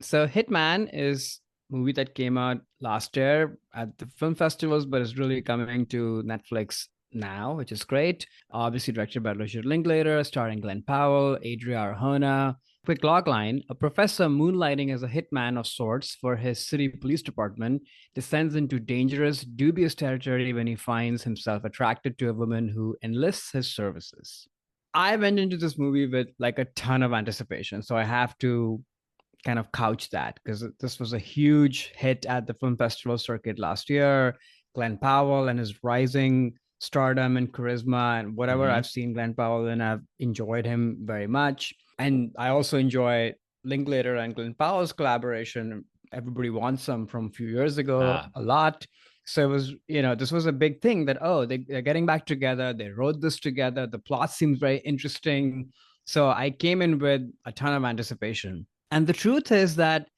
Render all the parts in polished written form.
So Hitman is a movie that came out last year at the film festivals, but is really coming to Netflix now, which is great. Obviously directed by Richard Linklater, starring Glenn Powell, Adria Arjona. Quick logline: a professor moonlighting as a hitman of sorts for his city police department descends into dangerous, dubious territory when he finds himself attracted to a woman who enlists his services. I went into this movie with like a ton of anticipation. So I have to kind of couch that because this was a huge hit at the film festival circuit last year. Glenn Powell and his rising stardom and charisma, and whatever Hmm. I've seen Glenn Powell and I've enjoyed him very much. And I also enjoy Linklater and Glenn Powell's collaboration. Everybody Wants Some from a few years ago Ah, a lot. So it was, this was a big thing that, oh, they're getting back together. They wrote this together. The plot seems very interesting. So I came in with a ton of anticipation. And the truth is that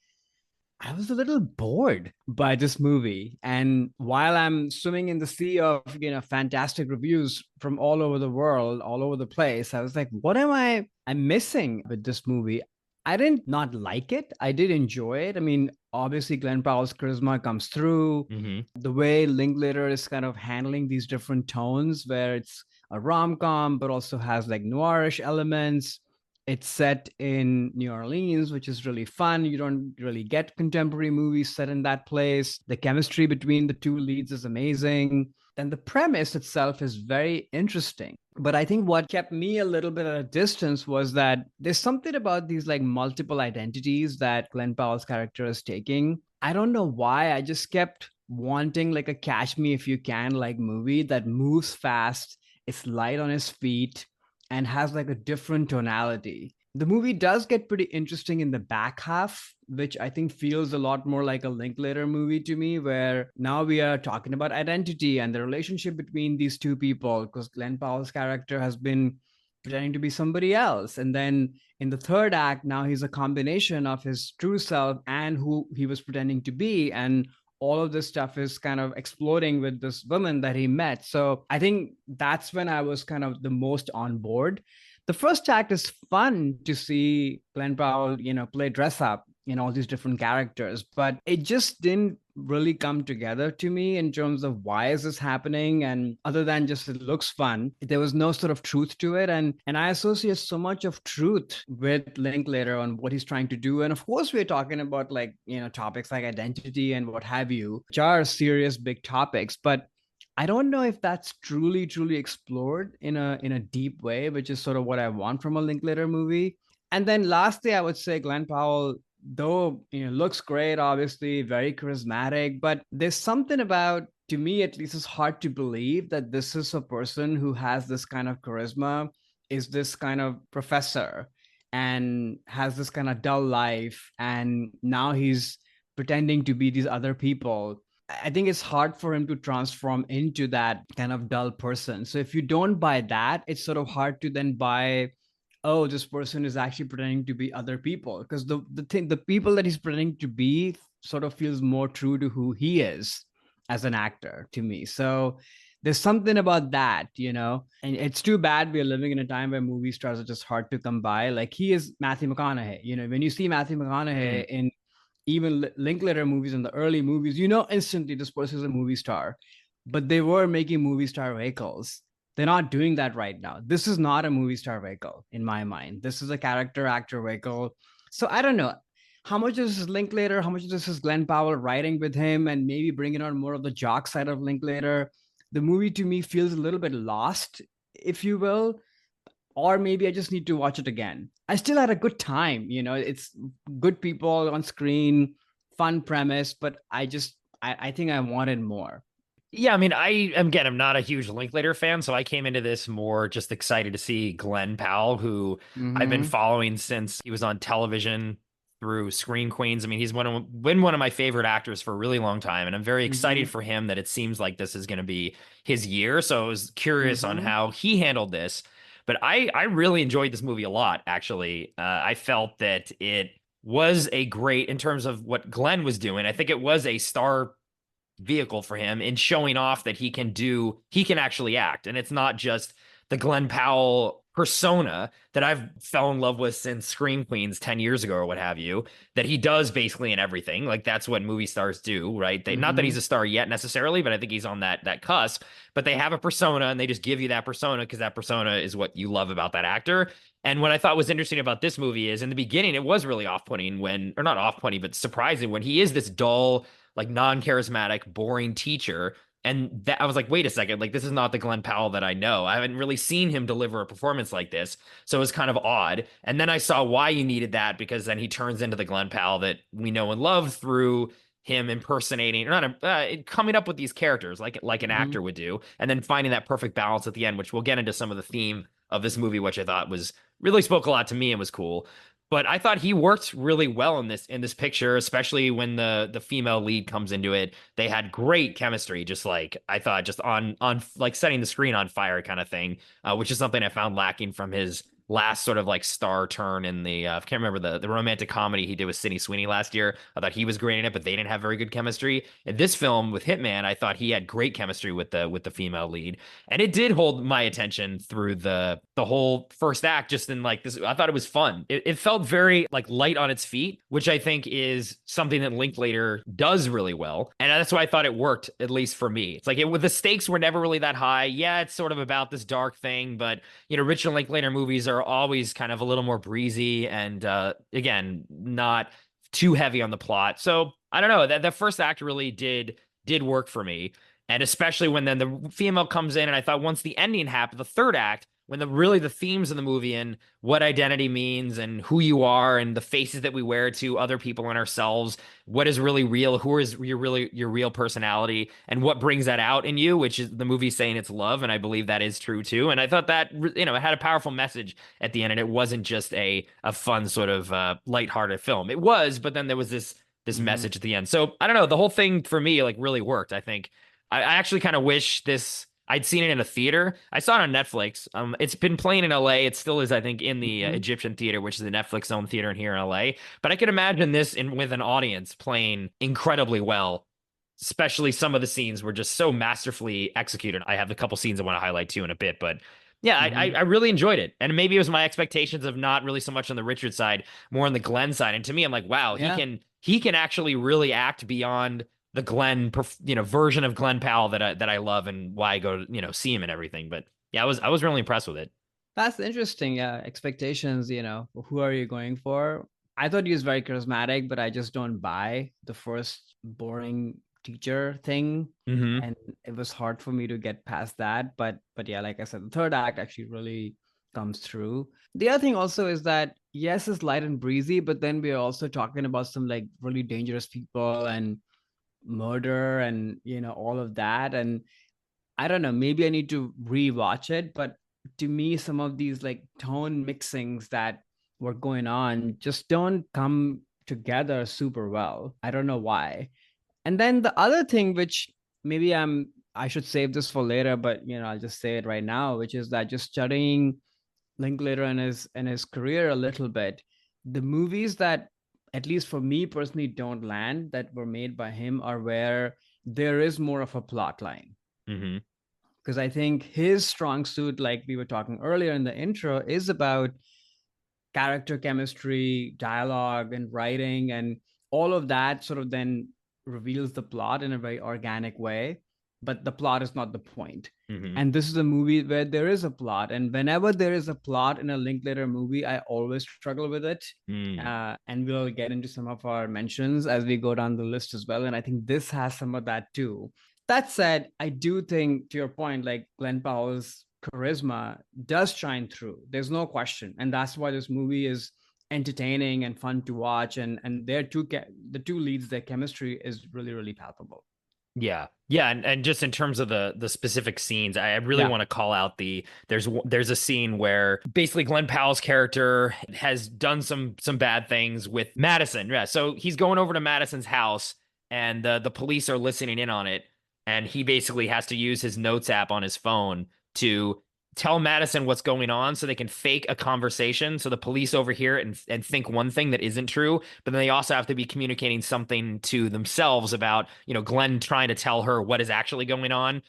I was a little bored by this movie. And while I'm swimming in the sea of, fantastic reviews from all over the world, all over the place, I was like, what am I'm missing with this movie? I didn't not like it. I did enjoy it. I mean, obviously Glenn Powell's charisma comes through. hmm. The way Linklater is kind of handling these different tones where it's a rom-com, but also has like noirish elements. It's set in New Orleans, which is really fun. You don't really get contemporary movies set in that place. The chemistry between the two leads is amazing. And the premise itself is very interesting. But I think what kept me a little bit at a distance was that there's something about these like multiple identities that Glenn Powell's character is taking. I don't know why. I just kept wanting like a Catch Me If You Can like movie that moves fast, it's light on his feet, and has like a different tonality. The movie does get pretty interesting in the back half, which I think feels a lot more like a Linklater movie to me, where now we are talking about identity and the relationship between these two people, because Glenn Powell's character has been pretending to be somebody else. And then in the third act, now he's a combination of his true self and who he was pretending to be. And all of this stuff is kind of exploding with this woman that he met. So I think that's when I was kind of the most on board. The first act is fun to see Glenn Powell, play dress up in all these different characters, but it just didn't really come together to me in terms of why is this happening. And other than just it looks fun, there was no sort of truth to it. And I associate so much of truth with Linklater on what he's trying to do. And of course, we're talking about like, topics like identity and what have you, which are serious big topics. But I don't know if that's truly explored in a deep way, which is sort of what I want from a Linklater movie. And then lastly, I would say Glenn Powell, though looks great, obviously very charismatic, but there's something about, to me at least, it's hard to believe that this is a person who has this kind of charisma, is this kind of professor, and has this kind of dull life, and now he's pretending to be these other people. I think it's hard for him to transform into that kind of dull person. So if you don't buy that, it's sort of hard to then buy, oh, this person is actually pretending to be other people. Because the people that he's pretending to be sort of feels more true to who he is as an actor to me. So there's something about that. And it's too bad we're living in a time where movie stars are just hard to come by. Like he is Matthew McConaughey. When you see Matthew Mm. McConaughey in even Linklater movies and the early movies, instantly this person is a movie star. But they were making movie star vehicles. They're not doing that right now. This is not a movie star vehicle in my mind. This is a character actor vehicle. So I don't know how much of this is Linklater, how much of this is Glenn Powell writing with him and maybe bringing on more of the jock side of Linklater. The movie to me feels a little bit lost, if you will, or maybe I just need to watch it again. I still had a good time. It's good people on screen, fun premise, but I think I wanted more. Yeah, I mean, again, I'm not a huge Linklater fan, so I came into this more just excited to see Glenn Powell, who I've been Mm-hmm. following since he was on television through Screen Queens. I mean, he's been one of my favorite actors for a really long time, and I'm very excited Mm-hmm. for him that it seems like this is going to be his year. So I was curious on Mm-hmm. how he handled this, but I really enjoyed this movie a lot, actually. I felt that it was a great in terms of what Glenn was doing. I think it was a star vehicle for him in showing off that he can actually act. And it's not just the Glenn Powell persona that I've fell in love with since Scream Queens 10 years ago or what have you, that he does basically in everything. Like that's what movie stars do, right? They not that he's Hmm. a star yet necessarily, but I think he's on that cusp. But they have a persona and they just give you that persona because that persona is what you love about that actor. And what I thought was interesting about this movie is in the beginning, it was really off-putting when, or not off-putting, but surprising when he is this dull, like non-charismatic, boring teacher. And that I was like, wait a second, like this is not the Glenn Powell that I know. I haven't really seen him deliver a performance like this. So it was kind of odd. And then I saw why you needed that because then he turns into the Glenn Powell that we know and love through him impersonating, or not coming up with these characters like an Hmm. actor would do, and then finding that perfect balance at the end, which we'll get into some of the theme of this movie, which I thought was really spoke a lot to me and was cool. But I thought he worked really well in this picture, especially when the female lead comes into it. They had great chemistry, just like I thought, just on like setting the screen on fire kind of thing, which is something I found lacking from his last sort of like star turn in the I can't remember the romantic comedy he did with Sydney Sweeney last year. I thought he was great in it, but they didn't have very good chemistry. In this film with Hitman, I thought he had great chemistry with the female lead, and it did hold my attention through the whole first act. Just in like this, I thought it was fun. It felt very like light on its feet, which I think is something that Linklater does really well, and that's why I thought it worked at least for me. It's like the stakes were never really that high. Yeah, it's sort of about this dark thing, but Richard Linklater movies are always kind of a little more breezy and again, not too heavy on the plot. So I don't know. That first act really did work for me. And especially when then the female comes in, and I thought once the ending happened, the third act, when the themes of the movie and what identity means and who you are and the faces that we wear to other people and ourselves, what is really real, who is your real personality, and what brings that out in you, which is the movie saying it's love, and I believe that is true too. And I thought that it had a powerful message at the end, and it wasn't just a fun sort of lighthearted film. It was, but then there was this Hmm. message at the end. So I don't know, the whole thing for me like really worked. I think I actually kind of wish this. I'd seen it in a theater. I saw it on Netflix. It's been playing in LA. It still is, I think, in the Hmm. Egyptian Theater, which is a Netflix owned theater in here in LA. But I could imagine this in with an audience playing incredibly well. Especially some of the scenes were just so masterfully executed. I have a couple scenes I want to highlight too in a bit, but yeah, I Hmm. really enjoyed it. And maybe it was my expectations of not really so much on the Richard side, more on the Glenn side. And to me, I'm like, wow, Yeah. he can actually really act beyond the Glenn, version of Glenn Powell that I love and why I go to, see him and everything. But yeah, I was really impressed with it. That's interesting. Yeah, expectations, who are you going for? I thought he was very charismatic, but I just don't buy the first boring teacher thing. Hmm. And it was hard for me to get past that. But yeah, like I said, the third act actually really comes through. The other thing also is that yes, it's light and breezy, but then we're also talking about some like really dangerous people and murder and all of that. And I don't know, maybe I need to rewatch it, but to me, some of these like tone mixings that were going on just don't come together super well. I don't know why. And then the other thing, which maybe I should save this for later, but I'll just say it right now, which is that just studying Linklater and his career a little bit, the movies that at least for me personally don't land that were made by him are where there is more of a plot line, Hmm. because I think his strong suit, like we were talking earlier in the intro, is about character chemistry, dialogue, and writing, and all of that sort of then reveals the plot in a very organic way. But the plot is not the point. Hmm. And this is a movie where there is a plot. And whenever there is a plot in a Linklater movie, I always struggle with it. Mm. And we'll get into some of our mentions as we go down the list as well. And I think this has some of that too. That said, I do think, to your point, like Glenn Powell's charisma does shine through. There's no question, and that's why this movie is entertaining and fun to watch. And the two leads, their chemistry is really really palpable. Yeah. Yeah, and just in terms of the specific scenes, I really Yeah. want to call out there's a scene where basically Glenn Powell's character has done some bad things with Madison. Yeah, so he's going over to Madison's house and the police are listening in on it, and he basically has to use his notes app on his phone to tell Madison what's going on so they can fake a conversation so the police overhear it and think one thing that isn't true, but then they also have to be communicating something to themselves about Glenn trying to tell her what is actually going on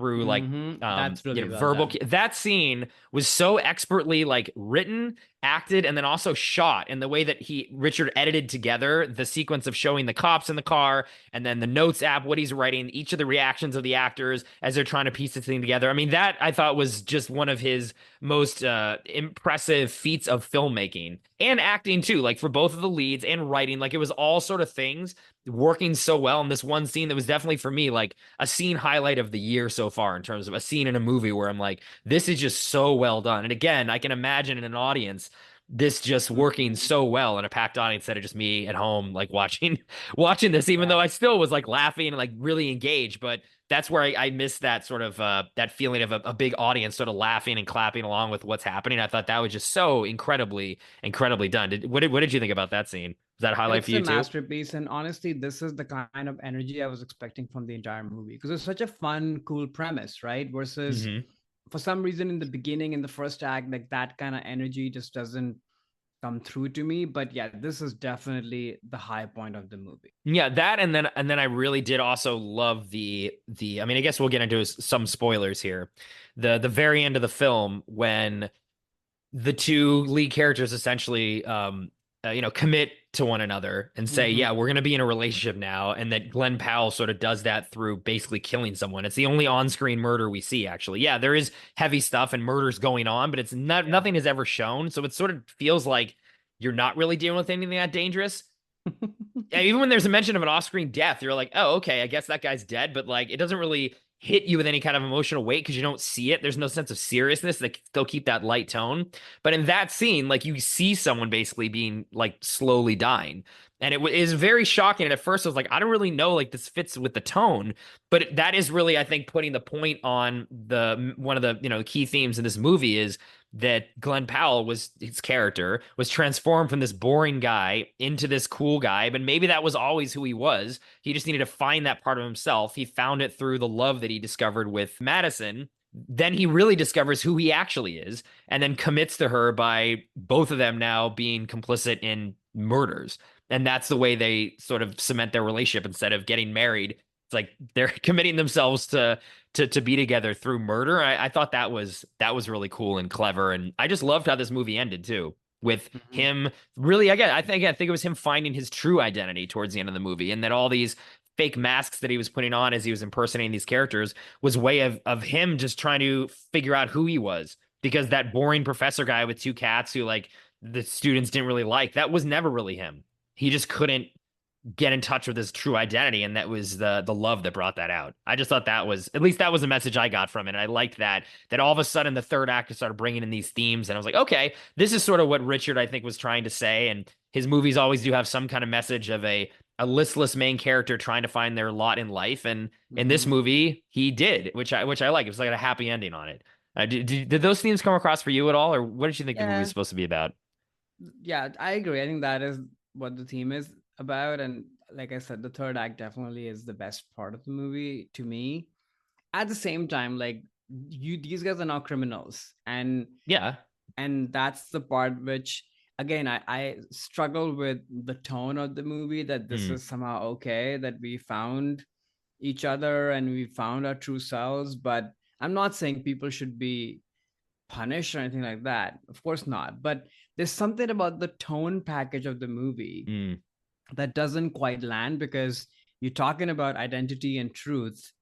through like That's really well verbal done. that scene was so expertly like written, acted, and then also shot, in the way that Richard edited together the sequence of showing the cops in the car and then the notes app, what he's writing, each of the reactions of the actors as they're trying to piece this thing together. I mean, that I thought was just one of his most impressive feats of filmmaking and acting too, like for both of the leads and writing. Like it was all sort of things working so well in this one scene that was definitely for me like a scene highlight of the year so far, in terms of a scene in a movie where I'm like, this is just so well done. And again, I can imagine in an audience this just working Mhm. so well in a packed audience, instead of just me at home like watching watching this, even Yeah. though I still was like laughing and like really engaged. But that's where I miss that sort of that feeling of a big audience sort of laughing and clapping along with what's happening. I thought that was just so incredibly done. What did you think about that scene? Was that a highlight for It's a you too? masterpiece, and honestly, this is the kind of energy I was expecting from the entire movie because it's such a fun, cool premise, right? Versus Hmm. for some reason in the beginning, in the first act, like that kind of energy just doesn't come through to me. But yeah, this is definitely the high point of the movie. Yeah, that, and then I really did also love I mean, I guess we'll get into some spoilers here. The very end of the film, when the two lead characters essentially commit to one another and say, yeah, Hmm. we're going to be in a relationship now, and that Glenn Powell sort of does that through basically killing someone. It's the only on-screen murder we see, actually. Yeah, there is heavy stuff and murders going on, but it's not, Yeah. nothing is ever shown, so it sort of feels like you're not really dealing with anything that dangerous. And even when there's a mention of an off-screen death, you're like, oh, okay, I guess that guy's dead, but like it doesn't really hit you with any kind of emotional weight because you don't see it. There's no sense of seriousness. They still keep that light tone. But in that scene, like you see someone basically being like slowly dying. And it is very shocking. And at first I was like, I don't really know, like this fits with the tone. But that is really, I think, putting the point on the one of the, key themes in this movie is that Glenn Powell was his character was transformed from this boring guy into this cool guy, but maybe that was always who he was. He just needed to find that part of himself. He found it through the love that he discovered with Madison. Then he really discovers who he actually is and then commits to her by both of them now being complicit in murders. And that's the way they sort of cement their relationship instead of getting married. It's like they're committing themselves to be together through murder. I thought that was really cool and clever, and I just loved how this movie ended too, with Mhm. him really. I think it was him finding his true identity towards the end of the movie, and that all these fake masks that he was putting on as he was impersonating these characters was a way of him just trying to figure out who he was, because that boring professor guy with two cats who like the students didn't really like, that was never really him. He just couldn't get in touch with his true identity, and that was the love that brought that out. I just thought that was, at least that was a message I got from it, and I liked that all of a sudden the third act started bringing in these themes, and I was like, okay, this is sort of what Richard, I think, was trying to say. And his movies always do have some kind of message of a listless main character trying to find their lot in life, and in this Mhm. movie he did, which I like. It was like a happy ending on it. Did those themes come across for you at all, or what did you think the movie was Yeah, supposed to be about? yeah, I agree. I think that is what the theme is about. And like I said, the third act definitely is the best part of the movie to me. At the same time, like these guys are now criminals, Yeah. and that's the part which again I struggle with the tone of the movie, that this Hmm. is somehow okay that we found each other and we found our true selves. But I'm not saying people should be punished or anything like that, of course not. But there's something about the tone package of the movie Hmm. that doesn't quite land, because you're talking about identity and truth,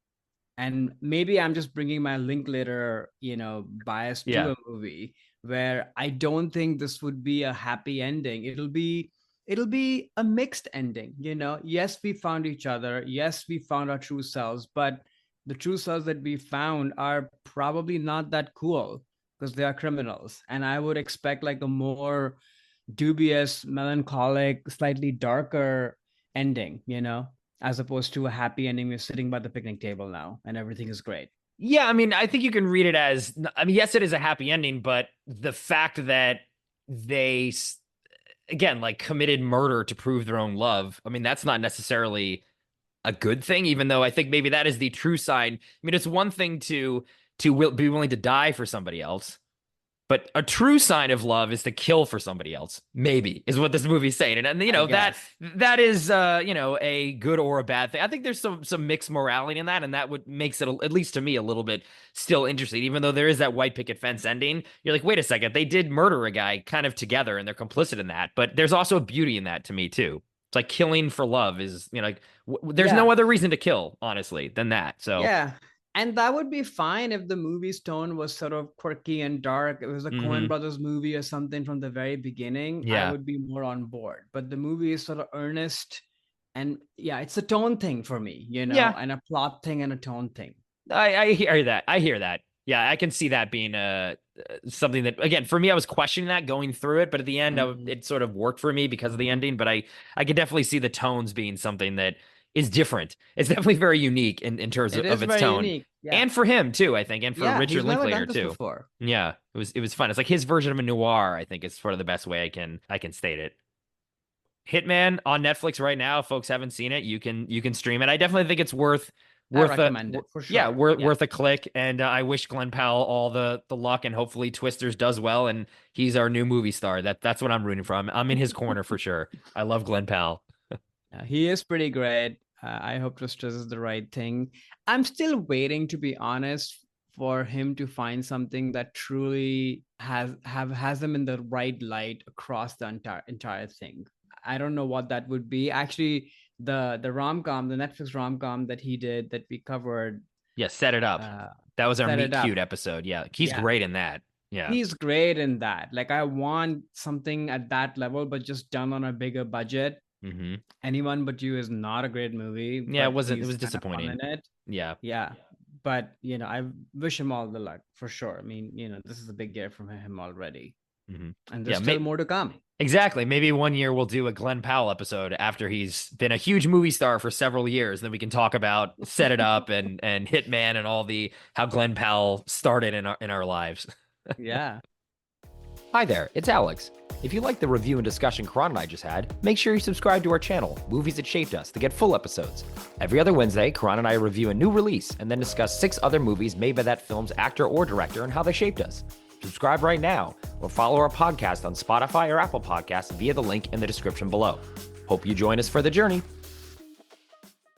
and maybe I'm just bringing my Linklater, bias to Yeah. a movie where I don't think this would be a happy ending. It'll be a mixed ending. Yes, we found each other. Yes, we found our true selves, but the true selves that we found are probably not that cool because they are criminals. And I would expect like a more dubious, melancholic, slightly darker ending, as opposed to a happy ending. We're sitting by the picnic table now and everything is great. Yeah, I mean, I think you can read it as, I mean, yes, it is a happy ending, but the fact that they, again, like committed murder to prove their own love, I mean, that's not necessarily a good thing, even though I think maybe that is the true sign. I mean, it's one thing to be willing to die for somebody else, But a true sign of love is to kill for somebody else, maybe, is what this movie's saying. And you I know, that guess. that is you know, a good or a bad thing. I think there's some mixed morality in that, and that would makes it, at least to me, a little bit still interesting, even though there is that white picket fence ending. You're like, wait a second, they did murder a guy kind of together and they're complicit in that. But there's also a beauty in that to me too. It's like killing for love is, you know, like there's no Yeah. other reason to kill, honestly, than that. So Yeah. And that would be fine if the movie's tone was sort of quirky and dark. It was a Coen mhm. Brothers movie or something from the very beginning. I Yeah. would be more on board. But the movie is sort of earnest. And yeah, it's a tone thing for me, Yeah. and a plot thing and a tone thing. I hear that. I hear that. Yeah, I can see that being something that, again, for me, I was questioning that going through it, but at the end, Mhm, it sort of worked for me because of the mhm. ending. But I could definitely see the tones being something that is different. It's definitely very unique in terms It of is its very tone, unique. Yeah. and for him too, I think, and for Yeah. Richard He's never done Linklater this too. before. Yeah, it was fun. It's like his version of a noir. I think is sort of the best way I can state it. Hitman on Netflix right now. If folks haven't seen it, you can stream it. I definitely think it's worth I worth a recommend it for yeah, sure. worth Yeah. worth a click. And I wish Glenn Powell all the luck, and hopefully Twisters does well, and he's our new movie star. That's what I'm rooting for. I'm in his corner for sure. I love Glenn Powell. Yeah, he is pretty great. I hope Twisters is the right thing. I'm still waiting, to be honest, for him to find something that truly has him in the right light across the entire thing. I don't know what that would be. Actually, the rom com, the Netflix rom com that he did that we covered, Yeah, set it up. uh, That was our set meet it up. cute episode. Yeah, he's Yeah, great in that. Yeah. he's great in that. Like, I want something at that level, but just done on a bigger budget. hmm Anyone But You is not a great movie, Yeah, it but wasn't. It he's was kind of fun disappointing. in it. Yeah. Yeah. But, I wish him all the luck for sure. I mean, this is a big year from him already. hmm And there's Yeah. still more to come. Exactly. Maybe one year we'll do a Glenn Powell episode after he's been a huge movie star for several years. Then we can talk about Set It Up and Hitman and all the how Glenn Powell started in our lives. Yeah. Hi there, it's Alex. If you like the review and discussion Karan and I just had, make sure you subscribe to our channel, Movies That Shaped Us, to get full episodes. Every other Wednesday, Karan and I review a new release and then discuss 6 other movies made by that film's actor or director and how they shaped us. Subscribe right now or follow our podcast on Spotify or Apple Podcasts via the link in the description below. Hope you join us for the journey.